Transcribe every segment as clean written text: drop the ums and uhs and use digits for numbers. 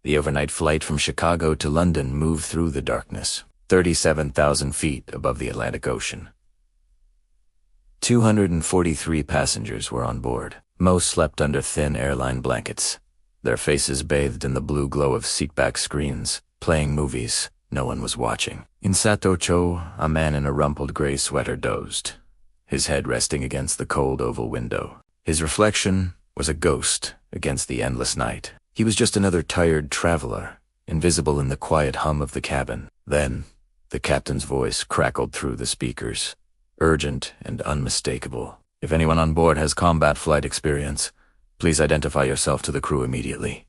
The overnight flight from Chicago to London moved through the darkness, 37,000 feet above the Atlantic Ocean. 243 passengers were on board. Most slept under thin airline blankets, their faces bathed in the blue glow of seatback screens, playing movies no one was watching. In Satocho, a man in a rumpled gray sweater dozed, his head resting against the cold oval window. His reflection was a ghost against the endless night. He was just another tired traveler, invisible in the quiet hum of the cabin. Then, the captain's voice crackled through the speakers, urgent and unmistakable. If anyone on board has combat flight experience, please identify yourself to the crew immediately.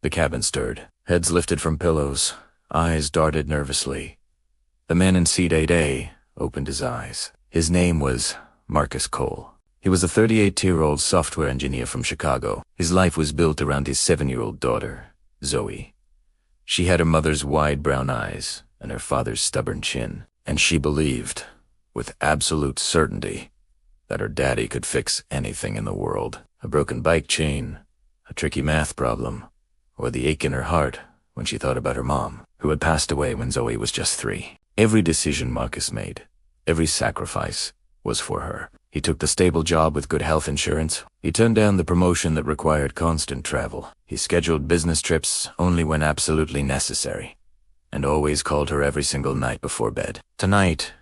The cabin stirred. Heads lifted from pillows, eyes darted nervously. The man in seat 8A opened his eyes. His name was Marcus Cole. He was a 38-year-old software engineer from Chicago. His life was built around his 7-year-old daughter, Zoe. She had her mother's wide brown eyes and her father's stubborn chin, and she believed, with absolute certainty, that her daddy could fix anything in the world. A broken bike chain, a tricky math problem, or the ache in her heart when she thought about her mom, who had passed away when Zoe was just 3. Every decision Marcus made, every sacrifice, was for her. He took the stable job with good health insurance. He turned down the promotion that required constant travel. He scheduled business trips only when absolutely necessary, and always called her every single night before bed. Tonight,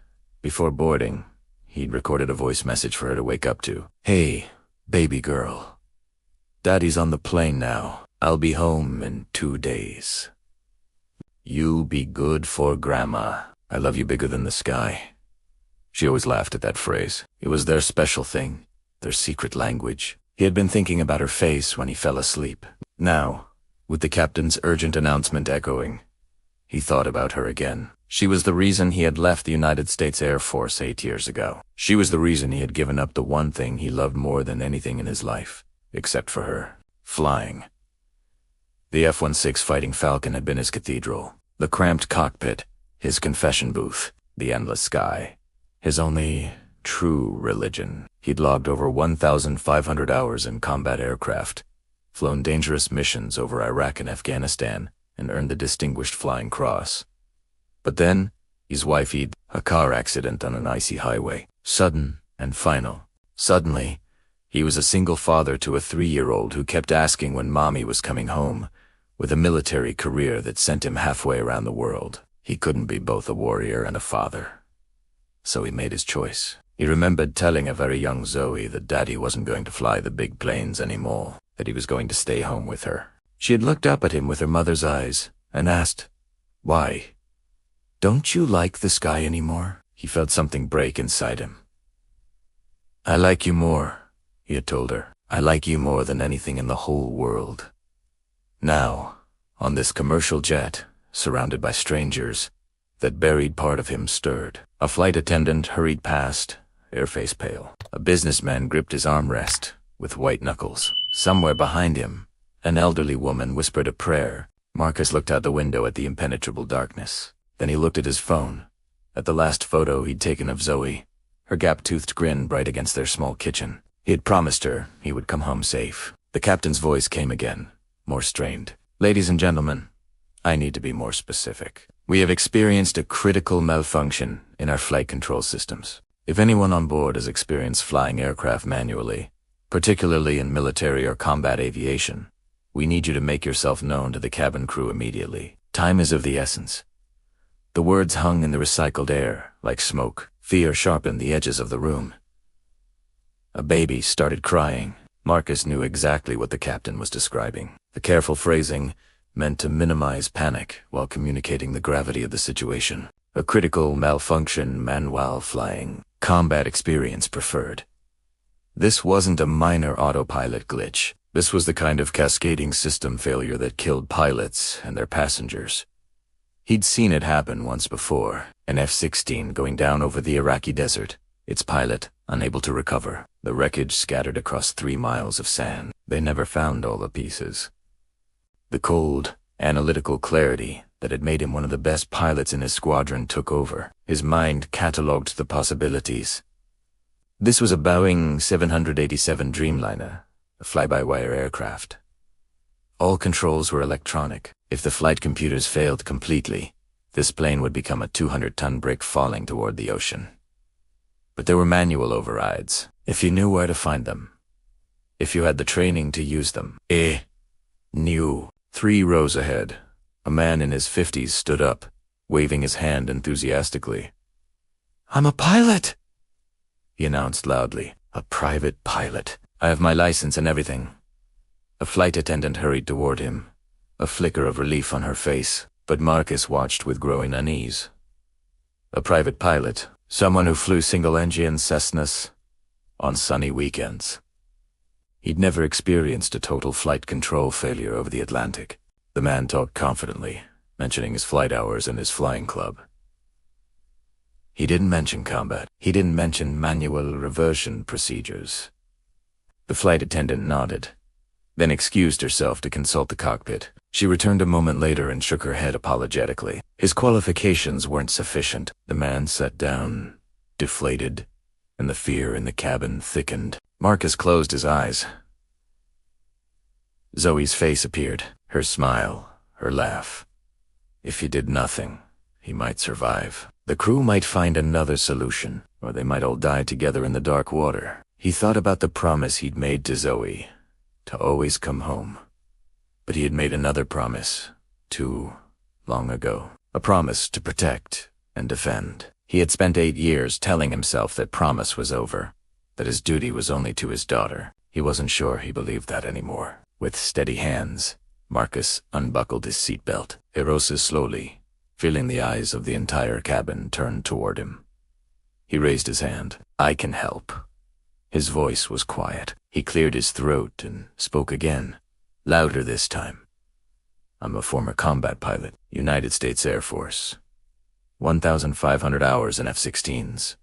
before boarding, he'd recorded a voice message for her to wake up to. "Hey, baby girl. Daddy's on the plane now. I'll be home in 2 days. You'll be good for Grandma. I love you bigger than the sky." She always laughed at that phrase. It was their special thing, their secret language. He had been thinking about her face when he fell asleep. Now, with the captain's urgent announcement echoing, he thought about her again. She was the reason he had left the United States Air Force 8 years ago. She was the reason he had given up the one thing he loved more than anything in his life, except for her: flying. The F-16 Fighting Falcon had been his cathedral, the cramped cockpit, his confession booth, the endless sky, his only true religion. He'd logged over 1,500 hours in combat aircraft, flown dangerous missions over Iraq and Afghanistan, and earned the Distinguished Flying Cross. But then, his wife had a car accident on an icy highway. Sudden and final. Suddenly, he was a single father to a 3-year-old who kept asking when mommy was coming home, with a military career that sent him halfway around the world. He couldn't be both a warrior and a father. So he made his choice. He remembered telling a very young Zoe that Daddy wasn't going to fly the big planes anymore, that he was going to stay home with her. She had looked up at him with her mother's eyes and asked, "Why? Don't you like the sky anymore?" He felt something break inside him. "I like you more," he had told her. "I like you more than anything in the whole world." Now, on this commercial jet, surrounded by strangers, that buried part of him stirred. A flight attendant hurried past, her face pale. A businessman gripped his armrest with white knuckles. Somewhere behind him, an elderly woman whispered a prayer. Marcus looked out the window at the impenetrable darkness. Then he looked at his phone, at the last photo he'd taken of Zoe, her gap-toothed grin bright against their small kitchen. He had promised her he would come home safe. The captain's voice came again, more strained. "Ladies and gentlemen, I need to be more specific. We have experienced a critical malfunction in our flight control systems. If anyone on board has experienced flying aircraft manually, particularly in military or combat aviation, we need you to make yourself known to the cabin crew immediately. Time is of the essence." The words hung in the recycled air like smoke. Fear sharpened the edges of the room. A baby started crying. Marcus knew exactly what the captain was describing. The careful phrasing meant to minimize panic while communicating the gravity of the situation. A critical malfunction, manual flying, combat experience preferred. This wasn't a minor autopilot glitch. This was the kind of cascading system failure that killed pilots and their passengers. He'd seen it happen once before, an F-16 going down over the Iraqi desert, its pilot unable to recover, the wreckage scattered across 3 miles of sand. They never found all the pieces. The cold, analytical clarity that had made him one of the best pilots in his squadron took over. His mind catalogued the possibilities. This was a Boeing 787 Dreamliner, a fly-by-wire aircraft. All controls were electronic. If the flight computers failed completely, this plane would become a 200-ton brick falling toward the ocean. But there were manual overrides, if you knew where to find them. If you had the training to use them. Knew. 3 rows ahead, a man in his 50s stood up, waving his hand enthusiastically. "I'm a pilot!" he announced loudly. "A private pilot. I have my license and everything." A flight attendant hurried toward him, a flicker of relief on her face, but Marcus watched with growing unease. A private pilot, someone who flew single-engine Cessnas on sunny weekends. He'd never experienced a total flight control failure over the Atlantic. The man talked confidently, mentioning his flight hours and his flying club. He didn't mention combat. He didn't mention manual reversion procedures. The flight attendant nodded, then excused herself to consult the cockpit. She returned a moment later and shook her head apologetically. His qualifications weren't sufficient. The man sat down, deflated, and the fear in the cabin thickened. Marcus closed his eyes. Zoe's face appeared, her smile, her laugh. If he did nothing, he might survive. The crew might find another solution, or they might all die together in the dark water. He thought about the promise he'd made to Zoe, to always come home. But he had made another promise, too long ago. A promise to protect and defend. He had spent 8 years telling himself that promise was over, that his duty was only to his daughter. He wasn't sure he believed that anymore. With steady hands, Marcus unbuckled his seatbelt. He rose slowly, feeling the eyes of the entire cabin turned toward him. He raised his hand. "I can help." His voice was quiet. He cleared his throat and spoke again, louder this time. "I'm a former combat pilot, United States Air Force. 1,500 hours in F-16s.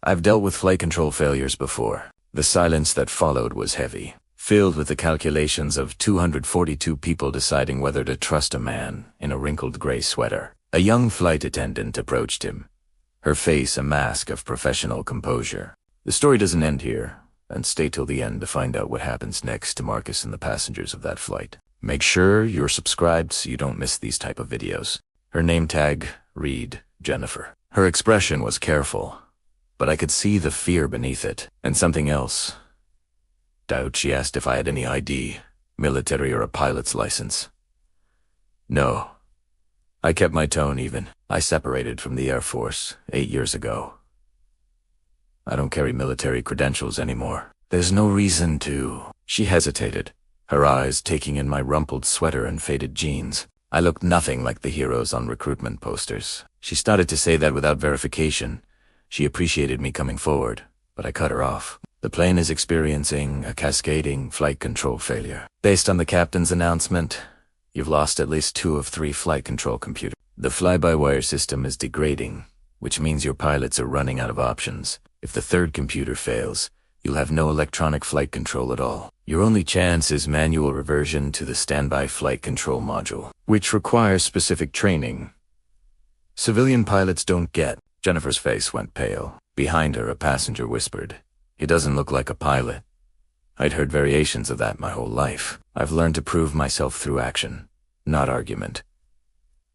I've dealt with flight control failures before." The silence that followed was heavy, filled with the calculations of 242 people deciding whether to trust a man in a wrinkled gray sweater. A young flight attendant approached him, her face a mask of professional composure. The story doesn't end here, and stay till the end to find out what happens next to Marcus and the passengers of that flight. Make sure you're subscribed so you don't miss these type of videos. Her name tag, read Jennifer. Her expression was careful, but I could see the fear beneath it, and something else. Doubt. She asked if I had any ID, military or a pilot's license. No. I kept my tone even. I separated from the Air Force 8 years ago. I don't carry military credentials anymore. There's no reason to. She hesitated, her eyes taking in my rumpled sweater and faded jeans. I looked nothing like the heroes on recruitment posters. She started to say that without verification. She appreciated me coming forward, but I cut her off. The plane is experiencing a cascading flight control failure. Based on the captain's announcement, you've lost at least 2 of 3 flight control computers. The fly-by-wire system is degrading, which means your pilots are running out of options. If the 3rd computer fails, you'll have no electronic flight control at all. Your only chance is manual reversion to the standby flight control module, which requires specific training. Civilian pilots don't get. Jennifer's face went pale. Behind her, a passenger whispered, "He doesn't look like a pilot." I'd heard variations of that my whole life. I've learned to prove myself through action, not argument.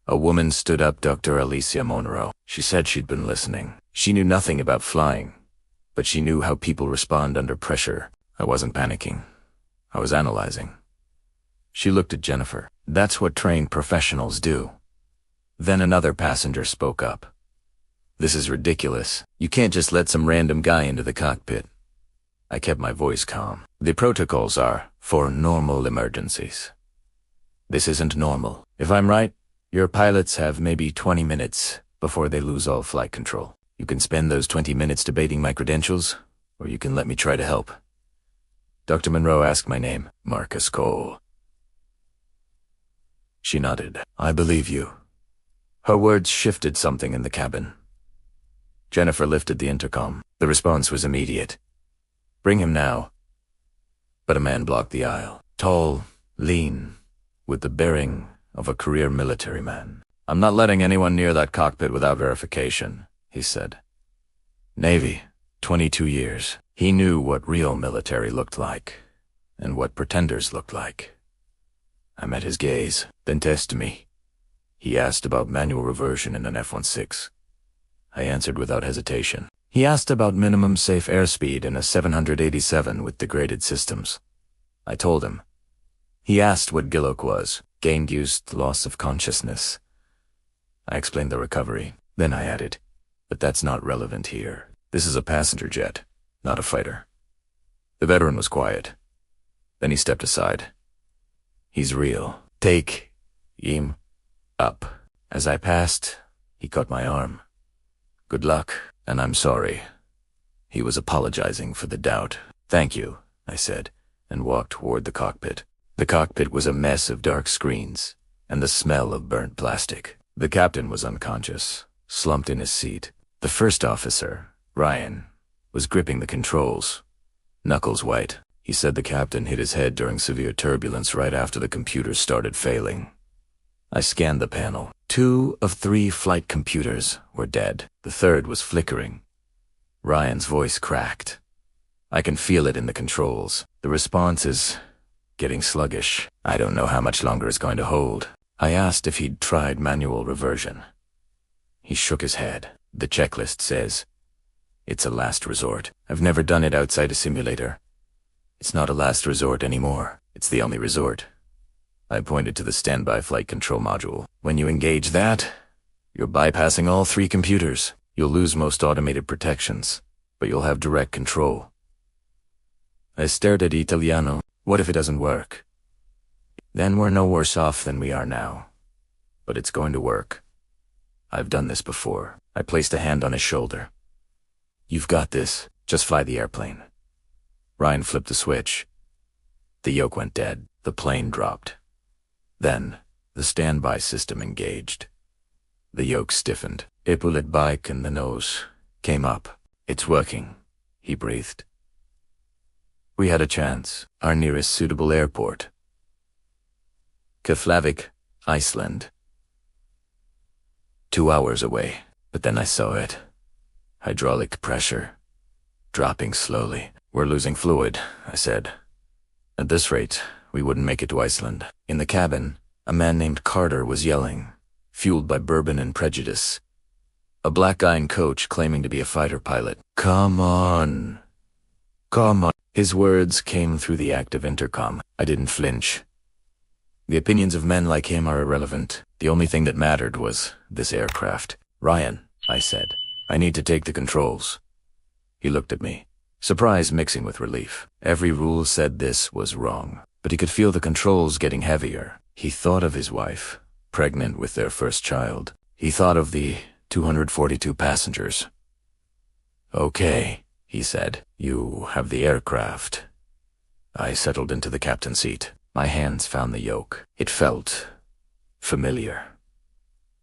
A woman stood up, Dr. Alicia Monroe. She said she'd been listening. She knew nothing about flying, but she knew how people respond under pressure. I wasn't panicking. I was analyzing. She looked at Jennifer. That's what trained professionals do. Then another passenger spoke up. "This is ridiculous. You can't just let some random guy into the cockpit." I kept my voice calm. "The protocols are for normal emergencies. This isn't normal. If I'm right, your pilots have maybe 20 minutes before they lose all flight control. You can spend those 20 minutes debating my credentials, or you can let me try to help." Dr. Monroe asked my name. "Marcus Cole." She nodded. "I believe you." Her words shifted something in the cabin. Jennifer lifted the intercom. The response was immediate. "Bring him now." But a man blocked the aisle. Tall, lean, with the bearing of a career military man. "I'm not letting anyone near that cockpit without verification," he said. Navy, 22 years. He knew what real military looked like. and what pretenders looked like. I met his gaze, then tested me. He asked about manual reversion in an F-16. I answered without hesitation. He asked about minimum safe airspeed in a 787 with degraded systems. I told him. He asked what GILOC was, gain-induced loss of consciousness. I explained the recovery. Then I added, but that's not relevant here. This is a passenger jet, not a fighter. The veteran was quiet. Then he stepped aside. He's real. Take him up. As I passed, he caught my arm. Good luck, and I'm sorry. He was apologizing for the doubt. Thank you, I said, and walked toward the cockpit. The cockpit was a mess of dark screens and the smell of burnt plastic. The captain was unconscious, slumped in his seat. The first officer, Ryan, was gripping the controls, knuckles white. He said the captain hit his head during severe turbulence right after the computers started failing. I scanned the panel. 2 of 3 flight computers were dead. The third was flickering. Ryan's voice cracked. I can feel it in the controls. The response is getting sluggish. I don't know how much longer it's going to hold. I asked if he'd tried manual reversion. He shook his head. The checklist says, it's a last resort. I've never done it outside a simulator. It's not a last resort anymore. It's the only resort. I pointed to the standby flight control module. When you engage that, you're bypassing all 3 computers. You'll lose most automated protections, but you'll have direct control. I stared at Italiano. What if it doesn't work? Then we're no worse off than we are now. But it's going to work. I've done this before. I placed a hand on his shoulder. You've got this. Just fly the airplane. Ryan flipped the switch. The yoke went dead. The plane dropped. Then, the standby system engaged. The yoke stiffened. Epaulet bike and the nose came up. It's working, he breathed. We had a chance. Our nearest suitable airport. Keflavik, Iceland. 2 hours away, but then I saw it. Hydraulic pressure. Dropping slowly. We're losing fluid, I said. At this rate, we wouldn't make it to Iceland. In the cabin, a man named Carter was yelling, fueled by bourbon and prejudice. A black guy in coach claiming to be a fighter pilot. Come on. Come on. His words came through the active intercom. I didn't flinch. The opinions of men like him are irrelevant. The only thing that mattered was this aircraft. Ryan, I said, I need to take the controls. He looked at me, surprise mixing with relief. Every rule said this was wrong, but he could feel the controls getting heavier. He thought of his wife, pregnant with their first child. He thought of the 242 passengers. Okay, he said, you have the aircraft. I settled into the captain's seat. My hands found the yoke. It felt familiar.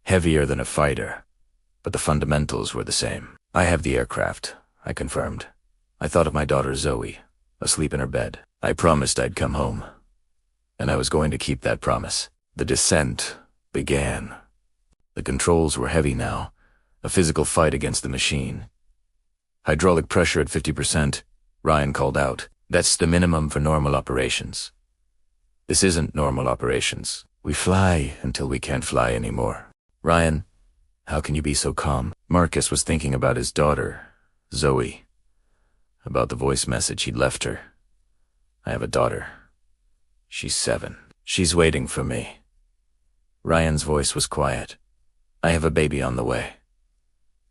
Heavier than a fighter, but the fundamentals were the same. I have the aircraft, I confirmed. I thought of my daughter Zoe, asleep in her bed. I promised I'd come home, and I was going to keep that promise. The descent began. The controls were heavy now, a physical fight against the machine. Hydraulic pressure at 50%, Ryan called out. That's the minimum for normal operations. This isn't normal operations. We fly until we can't fly anymore. Ryan, how can you be so calm? Marcus was thinking about his daughter, Zoe, about the voice message he'd left her. I have a daughter. She's 7. She's waiting for me. Ryan's voice was quiet. I have a baby on the way.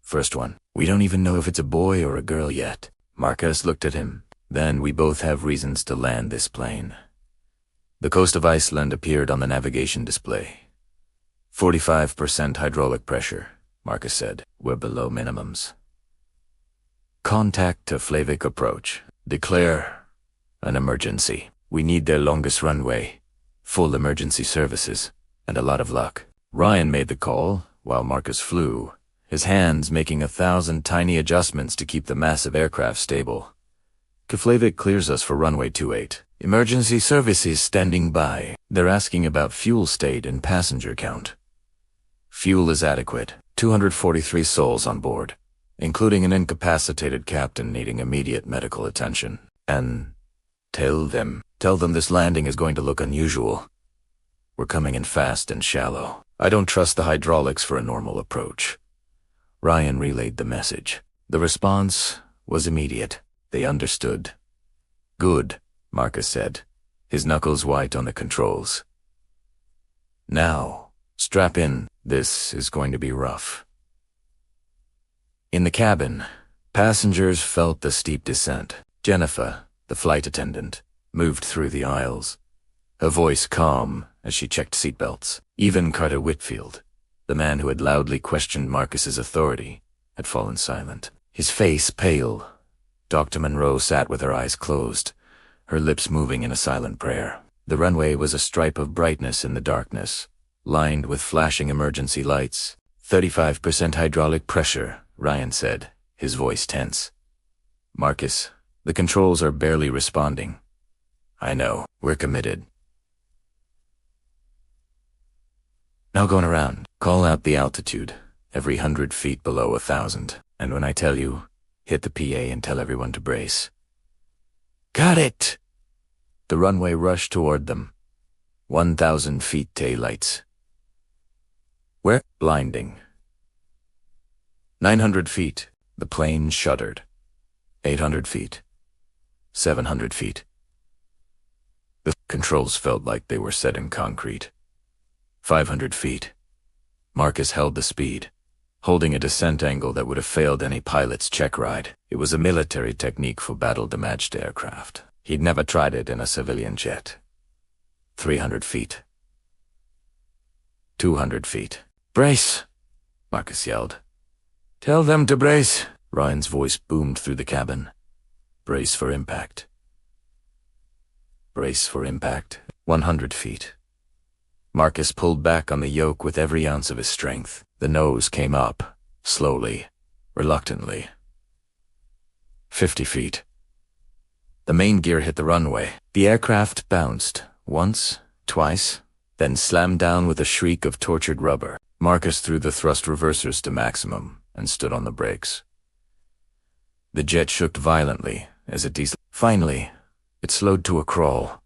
First one. We don't even know if it's a boy or a girl yet. Marcus looked at him. Then we both have reasons to land this plane. The coast of Iceland appeared on the navigation display. 45% hydraulic pressure, Marcus said. We're below minimums. Contact to Flavik approach. Declare an emergency. We need their longest runway, full emergency services, and a lot of luck. Ryan made the call while Marcus flew, his hands making 1,000 tiny adjustments to keep the massive aircraft stable. Keflavik clears us for runway 28. Emergency services standing by. They're asking about fuel state and passenger count. Fuel is adequate. 243 souls on board, including an incapacitated captain needing immediate medical attention. An Tell them this landing is going to look unusual. We're coming in fast and shallow. I don't trust the hydraulics for a normal approach." Ryan relayed the message. The response was immediate. They understood. "Good," Marcus said, his knuckles white on the controls. "Now, strap in. This is going to be rough." In the cabin, passengers felt the steep descent. Jennifer, the flight attendant, moved through the aisles, her voice calm as she checked seatbelts. Even Carter Whitfield, the man who had loudly questioned Marcus's authority, had fallen silent. His face pale, Dr. Monroe sat with her eyes closed, her lips moving in a silent prayer. The runway was a stripe of brightness in the darkness, lined with flashing emergency lights. 35% hydraulic pressure, Ryan said, his voice tense. "Marcus, the controls are barely responding." "I know. We're committed." "Now going around. Call out the altitude, every 100 feet below 1,000. And when I tell you, hit the PA and tell everyone to brace." "Got it!" The runway rushed toward them. 1,000 feet taillights. "Where?" Blinding. 900 feet. The plane shuddered. 800 feet. 700 feet. The controls felt like they were set in concrete. 500 feet. Marcus held the speed, holding a descent angle that would have failed any pilot's check ride. It was a military technique for battle-damaged aircraft. He'd never tried it in a civilian jet. 300 feet. 200 feet. "Brace!" Marcus yelled. "Tell them to brace!" Ryan's voice boomed through the cabin. "Brace for impact. Brace for impact." 100 feet. Marcus pulled back on the yoke with every ounce of his strength. The nose came up, slowly, reluctantly. 50 feet. The main gear hit the runway. The aircraft bounced, once, twice, then slammed down with a shriek of tortured rubber. Marcus threw the thrust reversers to maximum and stood on the brakes. The jet shook violently as it Finally, it slowed to a crawl,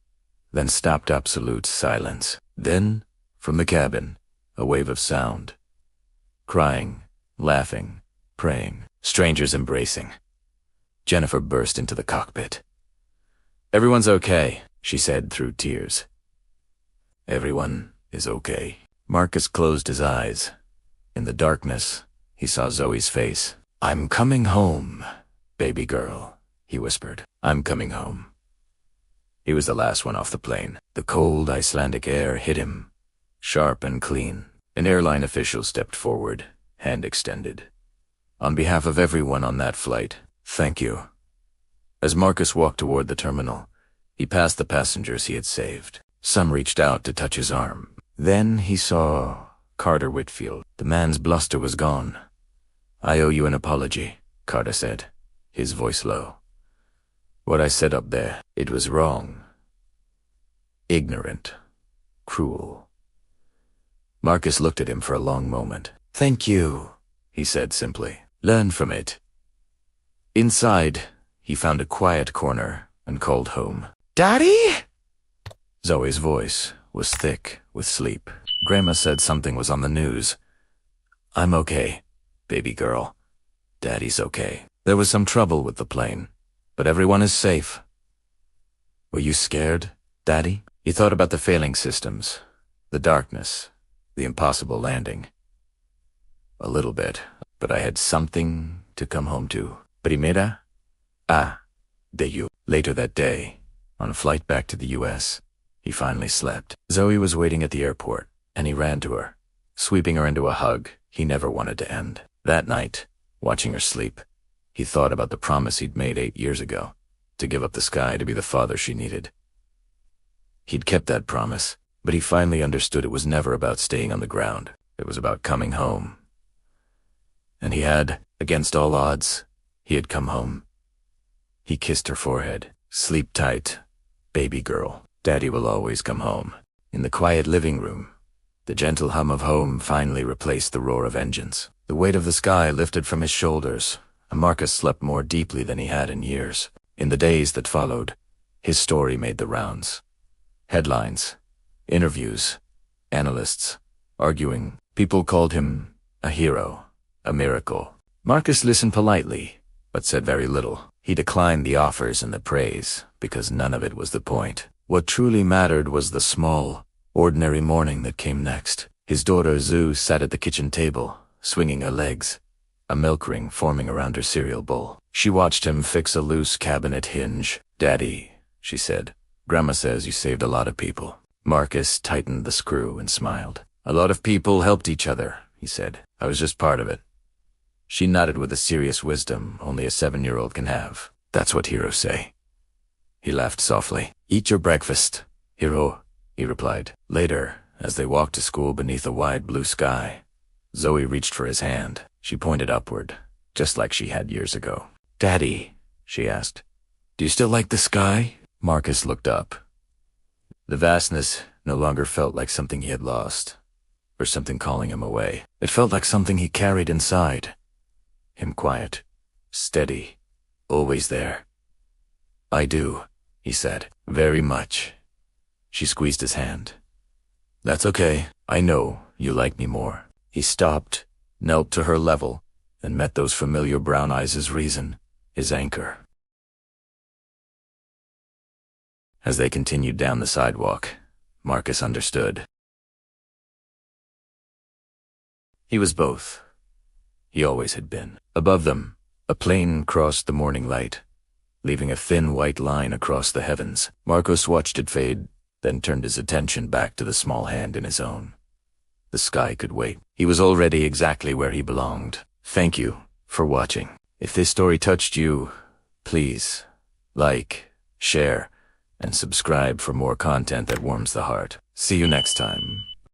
then stopped. Absolute silence. Then, from the cabin, a wave of sound. Crying, laughing, praying, strangers embracing. Jennifer burst into the cockpit. "Everyone's okay," she said through tears. "Everyone is okay." Marcus closed his eyes. In the darkness, he saw Zoe's face. "I'm coming home, baby girl," he whispered. "I'm coming home." He was the last one off the plane. The cold Icelandic air hit him, sharp and clean. An airline official stepped forward, hand extended. "On behalf of everyone on that flight, thank you." As Marcus walked toward the terminal, he passed the passengers he had saved. Some reached out to touch his arm. Then he saw Carter Whitfield. The man's bluster was gone. "I owe you an apology," Carter said, his voice low. "What I said up there, it was wrong. Ignorant. Cruel." Marcus looked at him for a long moment. "Thank you," he said simply. "Learn from it." Inside, he found a quiet corner and called home. "Daddy?" Zoe's voice was thick with sleep. Grandma said something was on the news. "I'm okay, baby girl. Daddy's okay. There was some trouble with the plane, but everyone is safe." "Were you scared, Daddy?" He thought about the failing systems, the darkness, the impossible landing. "A little bit, but I had something to come home to." Primera de you. Later that day, on a flight back to the U.S., he finally slept. Zoe was waiting at the airport, and he ran to her, sweeping her into a hug he never wanted to end. That night, watching her sleep, he thought about the promise he'd made 8 years ago, to give up the sky to be the father she needed. He'd kept that promise, but he finally understood it was never about staying on the ground. It was about coming home. And he had, against all odds, he had come home. He kissed her forehead. "Sleep tight, baby girl. Daddy will always come home." In the quiet living room, the gentle hum of home finally replaced the roar of engines. The weight of the sky lifted from his shoulders, and Marcus slept more deeply than he had in years. In the days that followed, His story made the rounds. Headlines, interviews, analysts, arguing. People called him a hero, a miracle. Marcus listened politely, but said very little. He declined the offers and the praise, because none of it was the point. What truly mattered was the small, ordinary morning that came next. His daughter Zhu sat at the kitchen table, swinging her legs, a milk ring forming around her cereal bowl. She watched him fix a loose cabinet hinge. "Daddy," she said, "Grandma says you saved a lot of people." Marcus tightened the screw and smiled. "A lot of people helped each other," he said. "I was just part of it." She nodded with a serious wisdom only a 7-year-old can have. "That's what heroes say." He laughed softly. "Eat your breakfast, hero," he replied. Later, as they walked to school beneath a wide blue sky, Zoe reached for his hand. She pointed upward, just like she had years ago. "Daddy," she asked, "do you still like the sky?" Marcus looked up. The vastness no longer felt like something he had lost, or something calling him away. It felt like something he carried inside him, quiet, steady, always there. "I do," he said. "Very much." She squeezed his hand. "That's okay. I know you like me more." He stopped, knelt to her level, and met those familiar brown eyes as reason, his anchor. As they continued down the sidewalk, Marcus understood. He was both. He always had been. Above them, a plane crossed the morning light, leaving a thin white line across the heavens. Marcus watched it fade, then turned his attention back to the small hand in his own. The sky could wait. He was already exactly where he belonged. Thank you for watching. If this story touched you, please like, share, and subscribe for more content that warms the heart. See you next time.